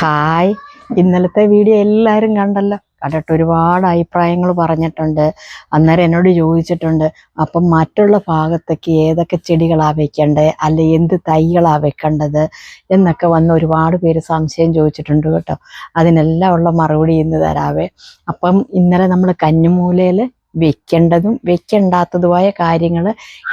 Hi, ഇന്നലത്തെ video എല്ലാവരും കണ്ടല്ലോ. കണ്ടിട്ട് ഒരുപാട് അഭിപ്രായങ്ങൾ പറഞ്ഞിട്ടുണ്ട്. അന്നേരം എന്നോട് ചോദിച്ചിട്ടുണ്ട്, അപ്പം മറ്റുള്ള ഭാഗത്തേക്ക് ഏതൊക്കെ ചെടികളാണ് വെക്കേണ്ടത്, അല്ലെ എന്ത് തൈകളാണ് വെക്കേണ്ടത് എന്നൊക്കെ വന്ന് ഒരുപാട് പേര് സംശയം ചോദിച്ചിട്ടുണ്ട് കേട്ടോ. അതിനെല്ലാം ഉള്ള മറുപടി ഇന്ന് തരാവേ. അപ്പം ഇന്നലെ നമ്മൾ കന്നിമൂലയിൽ വെക്കേണ്ടതും വെക്കേണ്ടാത്തതുമായ കാര്യങ്ങൾ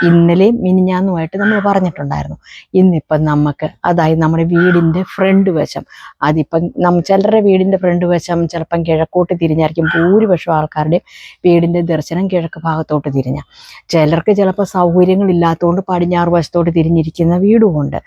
ഇന്നലെയും മിനിഞ്ഞാന്നുമായിട്ട് നമ്മൾ പറഞ്ഞിട്ടുണ്ടായിരുന്നു. ഇന്നിപ്പം നമുക്ക്, അതായത് നമ്മുടെ വീടിൻ്റെ ഫ്രണ്ട് വശം, അതിപ്പം ചിലരുടെ വീടിൻ്റെ ഫ്രണ്ട് വശം ചിലപ്പം കിഴക്കോട്ട് തിരിഞ്ഞായിരിക്കും. ഭൂരിപക്ഷം ആൾക്കാരുടെയും വീടിൻ്റെ ദർശനം കിഴക്ക് ഭാഗത്തോട്ട് തിരിഞ്ഞ, ചിലർക്ക് ചിലപ്പോൾ സൗകര്യങ്ങളില്ലാത്തതുകൊണ്ട് പടിഞ്ഞാറ് വശത്തോട്ട് തിരിഞ്ഞിരിക്കുന്ന വീടുമുണ്ട്.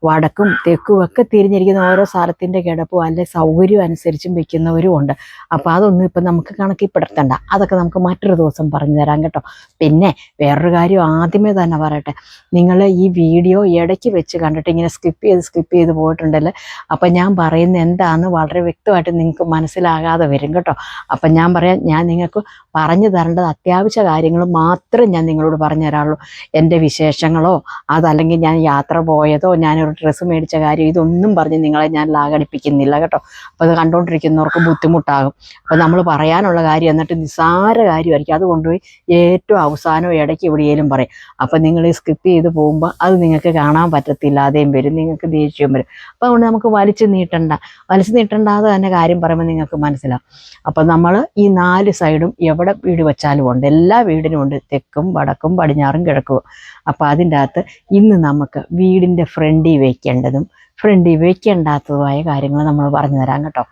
വടക്കും തെക്കും ഒക്കെ തിരിഞ്ഞിരിക്കുന്ന ഓരോ സ്ഥലത്തിൻ്റെ കിടപ്പും അല്ലെ സൗകര്യം അനുസരിച്ചും വെക്കുന്നവരും ഉണ്ട്. അപ്പോൾ അതൊന്നും ഇപ്പം നമുക്ക് കണക്കിൽപ്പെടുത്തണ്ട, അതൊക്കെ നമുക്ക് മറ്റൊരു ദിവസം പറഞ്ഞു തരാം കേട്ടോ. പിന്നെ വേറൊരു കാര്യം ആദ്യമേ തന്നെ പറയട്ടെ, നിങ്ങൾ ഈ വീഡിയോ ഇടയ്ക്ക് വെച്ച് കണ്ടിട്ട് ഇങ്ങനെ സ്കിപ്പ് ചെയ്ത് പോയിട്ടുണ്ടല്ലോ, അപ്പം ഞാൻ പറയുന്നത് എന്താണെന്ന് വളരെ വ്യക്തമായിട്ട് നിങ്ങൾക്ക് മനസ്സിലാകാതെ വരും കേട്ടോ. അപ്പം ഞാൻ പറയാം, ഞാൻ നിങ്ങൾക്ക് പറഞ്ഞു തരേണ്ടത് അത്യാവശ്യ കാര്യങ്ങൾ മാത്രം ഞാൻ നിങ്ങളോട് പറഞ്ഞു തരാറുള്ളൂ. എൻ്റെ വിശേഷങ്ങളോ അതല്ലെങ്കിൽ ഞാൻ യാത്ര പോയതോ ഞാനൊരു ഡ്രസ്സ് മേടിച്ച കാര്യം ഇതൊന്നും പറഞ്ഞ് നിങ്ങളെ ഞാൻ ലാഘടിപ്പിക്കുന്നില്ല കേട്ടോ. അപ്പോൾ അത് കണ്ടുകൊണ്ടിരിക്കുന്നവർക്ക് ബുദ്ധിമുട്ടാകും. അപ്പോൾ നമ്മൾ പറയാനുള്ള കാര്യം എന്നിട്ട് നിസ്സാര കാര്യമായിരിക്കും, അത് കൊണ്ടുപോയി ഏറ്റവും അവസാനം ഇടയ്ക്ക് എവിടെയെങ്കിലും പറയും. അപ്പം നിങ്ങൾ ഈ സ്കിപ്പ് ചെയ്ത് പോകുമ്പോൾ അത് നിങ്ങൾക്ക് കാണാൻ പറ്റത്തില്ലാതെയും വരും, നിങ്ങൾക്ക് ദേഷ്യം വരും. അപ്പോൾ അതുകൊണ്ട് നമുക്ക് വലിച്ചു നീട്ടണ്ടാതെ തന്നെ കാര്യം പറയുമ്പോൾ നിങ്ങൾക്ക് മനസ്സിലാവും. അപ്പം നമ്മൾ ഈ 4 സൈഡും എവിടെ വീട് വെച്ചാലും ഉണ്ട്, എല്ലാ വീടിനും ഉണ്ട്, തെക്കും വടക്കും പടിഞ്ഞാറും കിഴക്കും. അപ്പോൾ അതിൻ്റെ അകത്ത് ഇന്ന് നമുക്ക് വീടിൻ്റെ ഫ്രണ്ടിൽ വയ്ക്കേണ്ടതും ഫ്രണ്ടിൽ വയ്ക്കേണ്ടാത്തതുമായ കാര്യങ്ങൾ നമ്മൾ പറഞ്ഞു തരാം കേട്ടോ.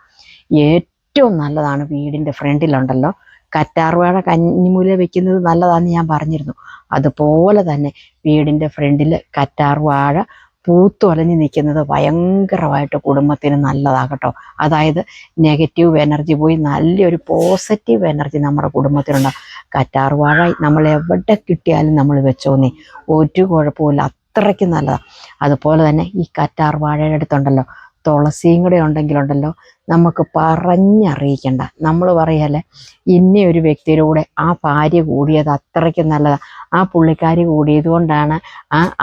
ഏറ്റവും നല്ലതാണ് വീടിൻ്റെ ഫ്രണ്ടിലുണ്ടല്ലോ കറ്റാർവാഴ കന്നിമൂല വെക്കുന്നത് നല്ലതാണെന്ന് ഞാൻ പറഞ്ഞിരുന്നു. അതുപോലെ തന്നെ വീടിൻ്റെ ഫ്രണ്ടിൽ കറ്റാർവാഴ പൂത്തുലഞ്ഞ് നിൽക്കുന്നത് ഭയങ്കരമായിട്ട് കുടുംബത്തിന് നല്ലതാകട്ടോ. അതായത് നെഗറ്റീവ് എനർജി പോയി നല്ലൊരു പോസിറ്റീവ് എനർജി നമ്മുടെ കുടുംബത്തിനുണ്ടാകും. കറ്റാർവാഴ നമ്മൾ എവിടെ കിട്ടിയാലും നമ്മൾ വെച്ചോന്നേ, ഒരു കുഴപ്പമില്ല, അത്രയ്ക്ക് നല്ലതാണ്. അതുപോലെ തന്നെ ഈ കറ്റാർവാഴയുടെ അടുത്തുണ്ടല്ലോ തുളസിയും കൂടെ ഉണ്ടെങ്കിലുണ്ടല്ലോ നമുക്ക് പറഞ്ഞറിയിക്കണ്ട. നമ്മൾ പറയല്ലേ, ഇന്ന ഒരു വ്യക്തിയുടെ ആ ഭാര്യ കൂടിയത് അത്രയ്ക്ക് നല്ലതാണ്, ആ പുള്ളിക്കാരി കൂടിയത് കൊണ്ടാണ്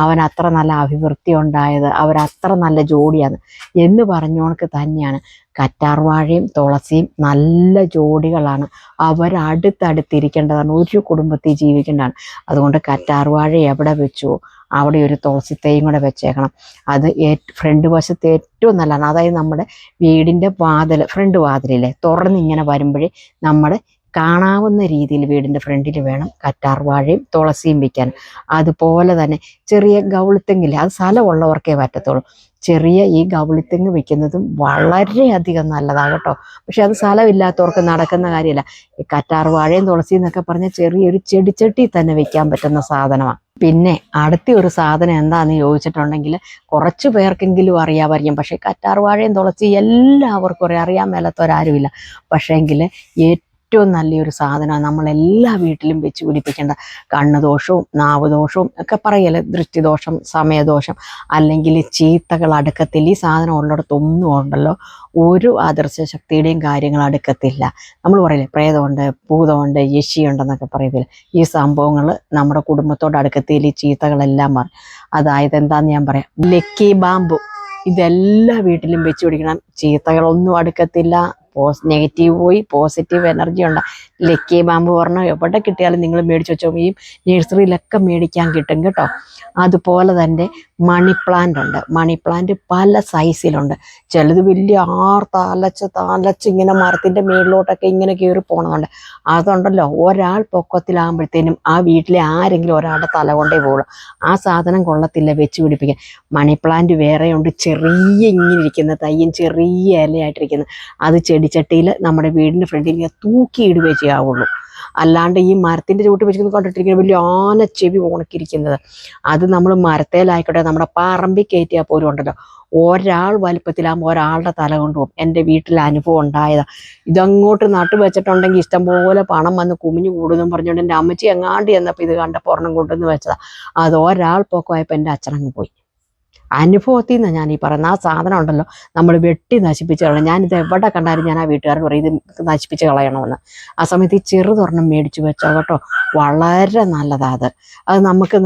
അവൻ അത്ര നല്ല അഭിവൃദ്ധി ഉണ്ടായത്, അവരത്ര നല്ല ജോഡിയാണ് എന്ന് പറഞ്ഞോണക്ക് തന്നെയാണ് കറ്റാർവാഴയും തുളസിയും നല്ല ജോഡികളാണ്. അവരടുത്തടുത്തിരിക്കേണ്ടതാണ്, ഒരു കുടുംബത്തിൽ ജീവിക്കേണ്ടതാണ്. അതുകൊണ്ട് കറ്റാർവാഴ എവിടെ വെച്ചോ അവിടെ ഒരു തുളസി തൈയും കൂടെ വെച്ചേക്കണം. അത് ഫ്രണ്ട് വശത്ത് ഏറ്റവും നല്ലതാണ്. അതായത് നമ്മുടെ വീടിൻ്റെ ഫ്രണ്ട് വാതിലില്ലേ തുറന്നിങ്ങനെ വരുമ്പോഴേ നമ്മുടെ കാണാവുന്ന രീതിയിൽ വീടിൻ്റെ ഫ്രണ്ടിൽ വേണം കറ്റാർവാഴയും തുളസിയും വയ്ക്കാൻ. അതുപോലെ തന്നെ ചെറിയ ഗൗളിത്തെങ്ങില്ലേ, അത് സ്ഥലമുള്ളവർക്കേ പറ്റത്തുള്ളൂ. ചെറിയ ഈ ഗൗളിത്തെങ്ങ് വെക്കുന്നതും വളരെയധികം നല്ലതാണ് കേട്ടോ. പക്ഷെ അത് സ്ഥലമില്ലാത്തവർക്ക് നടക്കുന്ന കാര്യമല്ല. ഈ കറ്റാർവാഴയും തുളസിയും എന്നൊക്കെ പറഞ്ഞാൽ ചെറിയൊരു ചെടിച്ചട്ടി തന്നെ വെക്കാൻ പറ്റുന്ന സാധനമാണ്. പിന്നെ അടുത്ത ഒരു സാധനം എന്താണെന്ന് ചോദിച്ചിട്ടുണ്ടെങ്കിൽ കുറച്ച് പേർക്കെങ്കിലും അറിയാമായിരിക്കും. പക്ഷേ കറ്റാർവാഴയും തുളസി എല്ലാവർക്കും അറിയാൻ മേലാത്തവരാരുമില്ല. പക്ഷേങ്കിൽ ഏറ്റവും നല്ലൊരു സാധനമാണ്, നമ്മളെല്ലാ വീട്ടിലും വെച്ച് പിടിപ്പിക്കേണ്ട. കണ്ണുദോഷവും നാവ് ദോഷവും ഒക്കെ പറയല്ലേ, ദൃഷ്ടിദോഷം, സമയദോഷം, അല്ലെങ്കിൽ ചീത്തകൾ അടുക്കത്തിൽ ഈ സാധനം ഉള്ളിടത്തൊന്നും ഉണ്ടല്ലോ ഒരു അദൃശ്യ ശക്തിയുടെയും കാര്യങ്ങൾ അടുക്കത്തില്ല. നമ്മൾ പറയില്ലേ പ്രേതമുണ്ട്, ഭൂതമുണ്ട്, യക്ഷിയുണ്ടെന്നൊക്കെ പറയത്തില്ല. ഈ സംഭവങ്ങൾ നമ്മുടെ കുടുംബത്തോട് അടുക്കത്തിൽ ഈ ചീത്തകളെല്ലാം മാറും. അതായത് എന്താണെന്ന് ഞാൻ പറയാം, ലക്കി ബാമ്പു ഇതെല്ലാ വീട്ടിലും വെച്ച് പിടിക്കണം. ചീത്തകളൊന്നും അടുക്കത്തില്ല, നെഗറ്റീവ് പോയി പോസിറ്റീവ് എനർജി ഉണ്ട്. ലക്കി ബാമ്പ് പറഞ്ഞാൽ എവിടെ കിട്ടിയാലും നിങ്ങൾ മേടിച്ച് വെച്ചോ, ഈ നഴ്സറിയിലൊക്കെ മേടിക്കാൻ കിട്ടും കേട്ടോ. അതുപോലെ തന്നെ മണി പ്ലാന്റ് ഉണ്ട്. മണി പ്ലാന്റ് പല സൈസിലുണ്ട്. ചിലത് വലിയ താലച്ച് ഇങ്ങനെ മരത്തിൻ്റെ മേളിലോട്ടൊക്കെ ഇങ്ങനെ കയറി പോകണമെന്നുണ്ട്. അതുണ്ടല്ലോ ഒരാൾ പൊക്കത്തിലാകുമ്പോഴത്തേനും ആ വീട്ടിലെ ആരെങ്കിലും ഒരാളുടെ തല കൊണ്ടേ പോകുള്ളൂ. ആ സാധനം കൊള്ളത്തില്ല വെച്ച് പിടിപ്പിക്കാൻ. മണി പ്ലാന്റ് വേറെയുണ്ട്, ചെറിയ ഇങ്ങനെ ഇരിക്കുന്ന തയ്യും ചെറിയ ഇലയായിട്ടിരിക്കുന്നത്. അത് ചെടിച്ചട്ടിയിൽ നമ്മുടെ വീടിൻ്റെ ഫ്രണ്ടിൽ ഇങ്ങനെ തൂക്കിയിടുകയേ ചെയ്യാവുള്ളൂ. അല്ലാണ്ട് ഈ മരത്തിൻ്റെ ചുവട്ട് വെച്ചിരിക്കുന്നത് കണ്ടിട്ടിരിക്കുന്നത് വലിയ ആനച്ചെവി ഉണക്കിയിരിക്കുന്നത്, അത് നമ്മൾ മരത്തേലായിക്കോട്ടെ നമ്മുടെ പറമ്പിൽ കയറ്റിയാൽ പോലും ഉണ്ടല്ലോ ഒരാൾ വലുപ്പത്തിലാകുമ്പോൾ ഒരാളുടെ തല കൊണ്ടുപോകും. എൻ്റെ വീട്ടിൽ അനുഭവം ഉണ്ടായതാണ്. ഇതങ്ങോട്ട് നട്ടു വെച്ചിട്ടുണ്ടെങ്കിൽ ഇഷ്ടംപോലെ പണം വന്ന് കുമിഞ്ഞു കൂടുമെന്നും പറഞ്ഞുകൊണ്ട് എൻ്റെ അമ്മച്ചി എങ്ങാണ്ട് ചെന്നപ്പോൾ ഇത് കണ്ടപ്പോൾ ഒരെണ്ണം കൊണ്ടുവന്ന് വെച്ചതാണ്. അത് ഒരാൾ പൊക്കമായപ്പോൾ എൻ്റെ അച്ഛനങ്ങ് പോയി. അനുഭവത്തിൽ നിന്നാണ് ഞാൻ ഈ പറയുന്നത്. ആ സാധനം ഉണ്ടല്ലോ നമ്മൾ വെട്ടി നശിപ്പിച്ച് കളയണം. ഞാനിത് എവിടെ കണ്ടാലും ഞാൻ ആ വീട്ടുകാരോട് പറയും ഇത് നശിപ്പിച്ച് കളയണമെന്ന്. ആ സമയത്ത് ഈ ചെറുതൊരെണ്ണം മേടിച്ച് വെച്ചോ കേട്ടോ, വളരെ നല്ലതാണ് അത് നമുക്ക്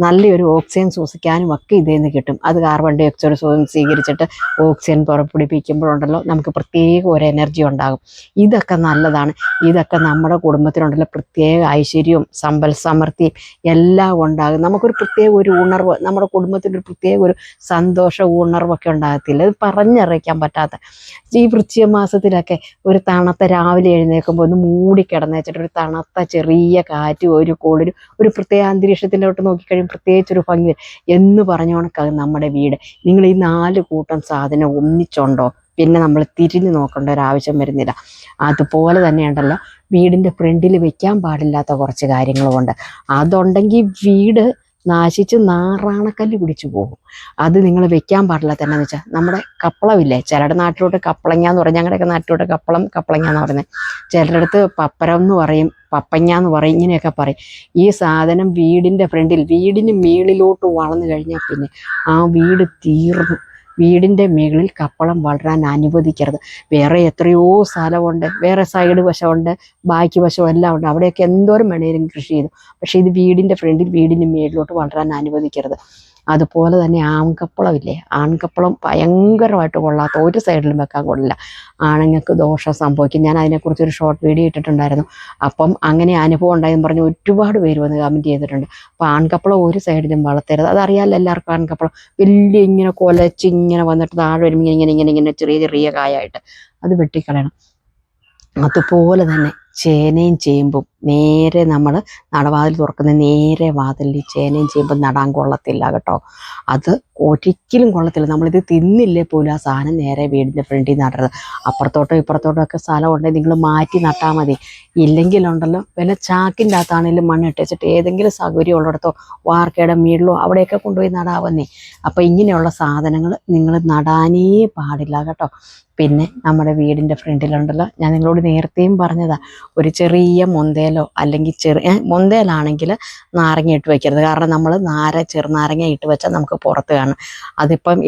നല്ലൊരു ഓക്സിജൻ ശ്വസിക്കാനും ഒക്കെ ഇതിൽ നിന്ന് കിട്ടും. അത് കാർബൺ ഡൈ ഓക്സൈഡ് സ്വീകരിച്ചിട്ട് ഓക്സിജൻ പുറപ്പെടുവിപ്പിക്കുമ്പോഴുണ്ടല്ലോ നമുക്ക് പ്രത്യേക ഒരു എനർജി ഉണ്ടാകും. ഇതൊക്കെ നല്ലതാണ്. ഇതൊക്കെ നമ്മുടെ കുടുംബത്തിനുണ്ടല്ലോ പ്രത്യേക ഐശ്വര്യവും സമ്പൽ സമൃദ്ധിയും എല്ലാം ഉണ്ടാകും. നമുക്കൊരു പ്രത്യേക ഒരു ഉണർവ്, നമ്മുടെ കുടുംബത്തിൻ്റെ ഒരു പ്രത്യേക ഒരു സന്തോഷ ഉണർവൊക്കെ ഉണ്ടാകത്തില്ല. ഇത് പറഞ്ഞറിയിക്കാൻ പറ്റാത്ത ഈ വൃശ്ചിക മാസത്തിലൊക്കെ ഒരു തണുത്ത രാവിലെ എഴുന്നേൽക്കുമ്പോൾ ഒന്ന് മൂടിക്കിടന്ന് വെച്ചിട്ട് ഒരു തണുത്ത ചെറിയ കാറ്റ് ഒരു കോളൊരു ഒരു പ്രത്യേക അന്തരീക്ഷത്തിലോട്ട് നോക്കിക്കഴിയുമ്പോൾ പ്രത്യേകിച്ചൊരു ഭംഗി എന്ന് പറഞ്ഞോണക്കാകും നമ്മുടെ വീട്. നിങ്ങൾ ഈ 4 കൂട്ടം സാധനം ഒന്നിച്ചുണ്ടോ പിന്നെ നമ്മൾ തിരിഞ്ഞു നോക്കേണ്ട ഒരാവശ്യം വരുന്നില്ല. അതുപോലെ തന്നെയുണ്ടല്ലോ വീടിൻ്റെ ഫ്രണ്ടിൽ വെക്കാൻ പാടില്ലാത്ത കുറച്ച് കാര്യങ്ങളുമുണ്ട്. അതുണ്ടെങ്കിൽ വീട് നാശിച്ച് നാറാണക്കല്ല് പിടിച്ചു പോകും. അത് നിങ്ങൾ വെക്കാൻ പാടില്ലാത്ത എന്നാന്ന് വെച്ചാൽ നമ്മുടെ കപ്പളമില്ലേ, ചിലരുടെ നാട്ടിലോട്ട് കപ്പളങ്ങ എന്ന് പറയും, ഞങ്ങളുടെയൊക്കെ നാട്ടിലോട്ട് കപ്പളങ്ങ എന്ന് പറയുന്നത്, ചിലരുടെ അടുത്ത് പപ്പരം എന്ന് പറയും, പപ്പങ്ങ എന്ന് പറയും, ഇങ്ങനെയൊക്കെ പറയും. ഈ സാധനം വീടിൻ്റെ ഫ്രണ്ടിൽ വീടിന് മേളിലോട്ട് വളർന്നു കഴിഞ്ഞാൽ പിന്നെ ആ വീട് തീർന്നു. വീടിൻ്റെ മുകളിൽ കപ്പളം വളരാൻ അനുവദിക്കരുത്. വേറെ എത്രയോ സ്ഥലമുണ്ട്, വേറെ സൈഡ് വശമുണ്ട്, ബാക്കി വശം എല്ലാം ഉണ്ട്, അവിടെയൊക്കെ എന്തോരം വേണേലും കൃഷി ചെയ്തു. പക്ഷേ ഇത് വീടിൻ്റെ ഫ്രണ്ടിൽ വീടിൻ്റെ മേളിലോട്ട് വളരാൻ അനുവദിക്കരുത്. അതുപോലെ തന്നെ ആൺകപ്പളമില്ലേ, ആൺകപ്പളം ഭയങ്കരമായിട്ട് കൊള്ളാത്ത, ഒരു സൈഡിലും വെക്കാൻ കൊള്ളില്ല. ആണുങ്ങൾക്ക് ദോഷം സംഭവിക്കും. ഞാൻ അതിനെക്കുറിച്ചൊരു ഷോർട്ട് വീഡിയോ ഇട്ടിട്ടുണ്ടായിരുന്നു. അപ്പം അങ്ങനെ അനുഭവം ഉണ്ടായെന്ന് പറഞ്ഞ് ഒരുപാട് പേര് വന്ന് കമൻറ്റ് ചെയ്തിട്ടുണ്ട്. അപ്പോൾ ആൺകപ്പളം ഒരു സൈഡിലും വളർത്തരുത്. അതറിയാമല്ലോ എല്ലാവർക്കും. ആൺകപ്പളം വലിയ ഇങ്ങനെ കൊലച്ച് ഇങ്ങനെ വന്നിട്ട് താഴെ വരുമ്പോൾ ഇങ്ങനെ ഇങ്ങനെ ഇങ്ങനെ ചെറിയ ചെറിയ കായായിട്ട് അത് വെട്ടിക്കളയണം. അതുപോലെ തന്നെ ചേനയും ചേമ്പും നേരെ നമ്മൾ നടവാതിൽ തുറക്കുന്ന നേരെ വാതിലിൽ ചേനയും ചേമ്പും നടാൻ കൊള്ളത്തില്ല കേട്ടോ. അത് ഒരിക്കലും കൊള്ളത്തില്ല. നമ്മളിത് തിന്നില്ലേ പോലും ആ സാധനം നേരെ വീടിൻ്റെ ഫ്രണ്ടിൽ നടരുത്. അപ്പുറത്തോട്ടോ ഇപ്പുറത്തോട്ടോ ഒക്കെ സ്ഥലം ഉണ്ടെങ്കിൽ നിങ്ങൾ മാറ്റി നട്ടാൽ മതി. ഇല്ലെങ്കിലുണ്ടല്ലോ വല്ല ചാക്കിൻ്റെ അകത്താണെങ്കിലും മണ്ണിട്ട് വെച്ചിട്ട് ഏതെങ്കിലും സൗകര്യം ഉള്ളിടത്തോ വാർക്കയുടെ വീട്ടിലോ അവിടെയൊക്കെ കൊണ്ടുപോയി നടാവന്നേ. അപ്പോൾ ഇങ്ങനെയുള്ള സാധനങ്ങൾ നിങ്ങൾ നടാനേ പാടില്ല കേട്ടോ. പിന്നെ നമ്മുടെ വീടിൻ്റെ ഫ്രണ്ടിലുണ്ടല്ലോ, ഞാൻ നിങ്ങളോട് നേരത്തെയും പറഞ്ഞതാ, ഒരു ചെറിയ മൊന്തേലോ അല്ലെങ്കിൽ മൊന്തേലാണെങ്കിൽ നാരങ്ങ ഇട്ട് വയ്ക്കരുത്. കാരണം നമ്മൾ ചെറുനാരങ്ങ ഇട്ട് വെച്ചാൽ നമുക്ക് പുറത്ത് കാണും. അതിപ്പം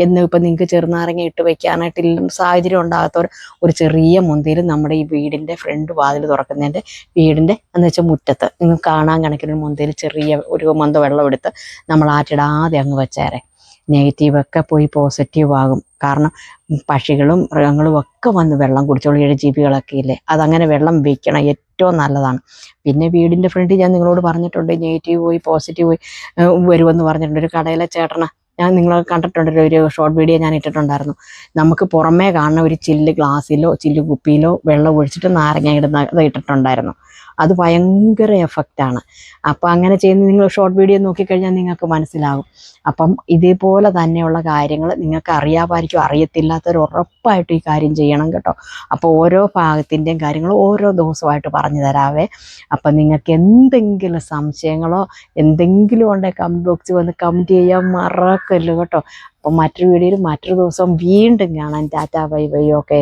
നിങ്ങൾക്ക് ചെറുനാരങ്ങ ഇട്ട് വയ്ക്കാനായിട്ട് സാഹചര്യം ഉണ്ടാകാത്തവർ ഒരു ചെറിയ മൊന്തയിൽ നമ്മുടെ ഈ വീടിൻ്റെ ഫ്രണ്ട് വാതിൽ തുറക്കുന്നതിൻ്റെ വീടിൻ്റെ എന്ന് വെച്ചാൽ മുറ്റത്ത് നിങ്ങൾക്ക് കാണാൻ കണക്കിന് മൊന്തയിൽ ചെറിയ ഒരു മൊന്ത വെള്ളം എടുത്ത് നമ്മൾ ആറ്റിടാതെ അങ്ങ് വെച്ചേരെ. നെഗറ്റീവൊക്കെ പോയി പോസിറ്റീവ് ആകും. കാരണം പക്ഷികളും മൃഗങ്ങളും ഒക്കെ വന്ന് വെള്ളം കുടിച്ചോളും. ജീവികളൊക്കെ ഇല്ലേ, അതങ്ങനെ വെള്ളം വയ്ക്കണം, ഏറ്റവും നല്ലതാണ്. പിന്നെ വീടിൻ്റെ ഫ്രണ്ടിൽ ഞാൻ നിങ്ങളോട് പറഞ്ഞിട്ടുണ്ട്, നെഗറ്റീവ് പോയി പോസിറ്റീവ് പോയി വരുമെന്ന് പറഞ്ഞിട്ടുണ്ട്. ഒരു കടയിലെ ചേട്ടനെ ഞാൻ നിങ്ങൾ കണ്ടിട്ടുണ്ടല്ലോ, ഒരു ഷോർട്ട് വീഡിയോ ഞാൻ ഇട്ടിട്ടുണ്ടായിരുന്നു. നമുക്ക് പുറമേ കാണുന്ന ഒരു ചില്ല് ഗ്ലാസ്സിലോ ചില്ല് കുപ്പിയിലോ വെള്ളം ഒഴിച്ചിട്ട് നാരങ്ങ അത് ഇട്ടിട്ടുണ്ടായിരുന്നു. അത് ഭയങ്കര എഫക്റ്റാണ്. അപ്പം അങ്ങനെ ചെയ്യുന്ന നിങ്ങൾ ഷോർട്ട് വീഡിയോ നോക്കിക്കഴിഞ്ഞാൽ നിങ്ങൾക്ക് മനസ്സിലാകും. അപ്പം ഇതേപോലെ തന്നെയുള്ള കാര്യങ്ങൾ നിങ്ങൾക്ക് അറിയാമായിരിക്കും, അറിയത്തില്ലാത്തവർ ഉറപ്പായിട്ടും ഈ കാര്യം ചെയ്യണം കേട്ടോ. അപ്പോൾ ഓരോ ഭാഗത്തിൻ്റെയും കാര്യങ്ങൾ ഓരോ ദിവസമായിട്ട് പറഞ്ഞു തരാവേ. അപ്പം നിങ്ങൾക്ക് എന്തെങ്കിലും സംശയങ്ങളോ എന്തെങ്കിലും ഉണ്ടെങ്കിൽ കമൻറ്റ് ബോക്സിൽ വന്ന് കമൻറ്റ് ചെയ്യാൻ മറക്കല്ലോ കേട്ടോ. അപ്പം മറ്റൊരു വീഡിയോയിൽ മറ്റൊരു ദിവസം വീണ്ടും കാണാൻ. Tata bye bye. ഓക്കേ.